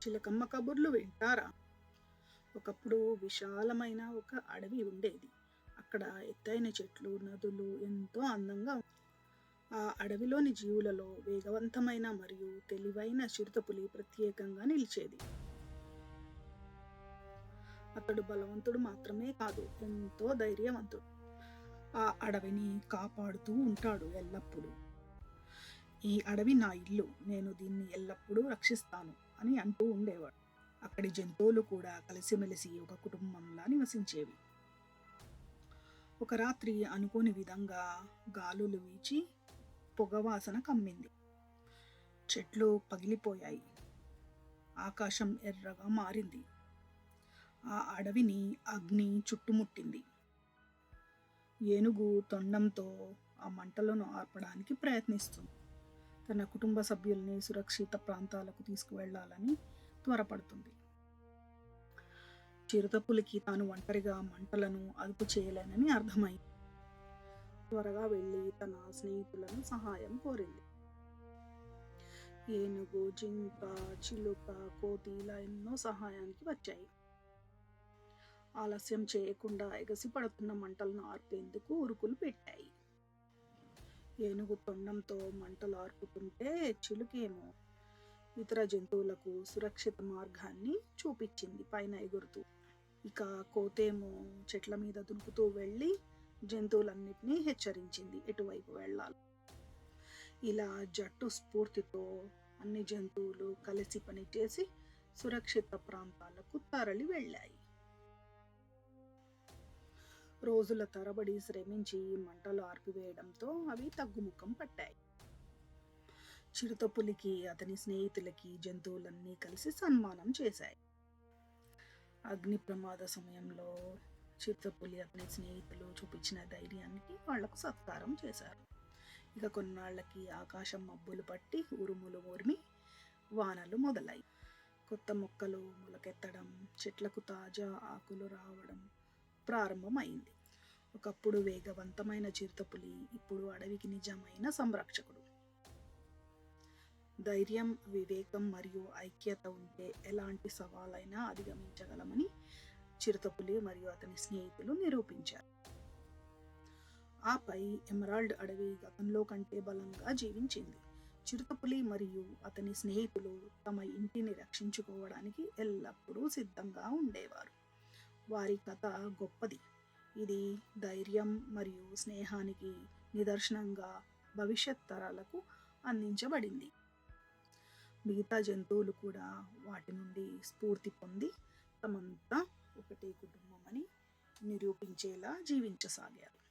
చిలకమ్మ కబుర్లు వింటారా? ఒకప్పుడు విశాలమైన ఒక అడవి ఉండేది. అక్కడ ఎత్తైన చెట్లు, నదులు ఎంతో అందంగా ఆ అడవిలోని జీవులలో వేగవంతమైన మరియు తెలివైన చిరుతపులి ప్రత్యేకంగా నిలిచేది. అతడు బలవంతుడు మాత్రమే కాదు, ఎంతో ధైర్యవంతుడు. ఆ అడవిని కాపాడుతూ ఉంటాడు ఎల్లప్పుడూ. ఈ అడవి నా ఇల్లు, నేను దీన్ని ఎల్లప్పుడూ రక్షిస్తాను అని అంటూ ఉండేవాడు. అక్కడి జంతువులు కూడా కలిసిమెలిసి ఒక కుటుంబంలా నివసించేవి. ఒక రాత్రి అనుకోని విధంగా గాలులు వీచి పొగవాసన కమ్మింది. చెట్లు పగిలిపోయాయి. ఆకాశం ఎర్రగా మారింది. ఆ అడవిని అగ్ని చుట్టుముట్టింది. ఏనుగు తొండంతో ఆ మంటలను ఆర్పడానికి ప్రయత్నిస్తుంది. తన కుటుంబ సభ్యుల్ని సురక్షిత ప్రాంతాలకు తీసుకువెళ్లాలని త్వరపడుతుంది. చిరుతపులికి తాను ఒంటరిగా మంటలను అదుపు చేయలేనని అర్థమైంది. త్వరగా వెళ్ళి తన స్నేహితులను సహాయం కోరింది. ఏనుగు, జింక, చిలుక, కోతి ఇలా ఎన్నో సహాయానికి వచ్చాయి. ఆలస్యం చేయకుండా ఎగసి పడుతున్న మంటలను ఆర్పేందుకు ఉరుకులు పెట్టాయి. ఏనుగు తొండంతో మంటలు ఆర్పుతుంటే చిలుకేమో ఇతర జంతువులకు సురక్షిత మార్గాన్ని చూపించింది పైన ఎగురుతూ. ఇక కోతేమో చెట్ల మీద దునుకుతూ వెళ్ళి జంతువులన్నిటినీ హెచ్చరించింది ఎటువైపు వెళ్ళాలి. ఇలా జట్టు స్ఫూర్తితో అన్ని జంతువులు కలిసి పనిచేసి సురక్షిత ప్రాంతాలకు తరలి వెళ్ళాయి. రోజుల తరబడి శ్రమించి మంటలు ఆర్పివేయడంతో అవి తగ్గుముఖం పట్టాయి. చిరుతపులికి, అతని స్నేహితులకి జంతువులన్నీ కలిసి సన్మానం చేశాయి. అగ్ని ప్రమాద సమయంలో చిరుతపులి, అతని స్నేహితులు చూపించిన ధైర్యానికి వాళ్లకు సత్కారం చేశారు. ఇక కొన్నాళ్లకి ఆకాశం మబ్బులు పట్టి ఉరుములు ఉరిమి వానలు మొదలై కొత్త మొక్కలు మొలకెత్తడం, చెట్లకు తాజా ఆకులు రావడం ప్రారంభమైంది. ఒకప్పుడు వేగవంతమైన చిరుతపులి ఇప్పుడు అడవికి నిజమైన సంరక్షకుడు. ధైర్యం, వివేకం మరియు ఐక్యత ఉంటే ఎలాంటి సవాలైనా అధిగమించగలమని చిరుతపులి మరియు అతని స్నేహితులు నిరూపించారు. ఆపై ఎమరాల్డ్ అడవి గతంలో కంటే బలంగా జీవించింది. చిరుతపులి మరియు అతని స్నేహితులు తమ ఇంటిని రక్షించుకోవడానికి ఎల్లప్పుడూ సిద్ధంగా ఉండేవారు. వారి కథ గొప్పది. ఇది ధైర్యం మరియు స్నేహానికి నిదర్శనంగా భవిష్యత్ తరాలకు అందించబడింది. మిగతా జంతువులు కూడా వాటి నుండి స్ఫూర్తి పొంది తమంతా ఒకటే కుటుంబం అని నిరూపించేలా జీవించసాగారు.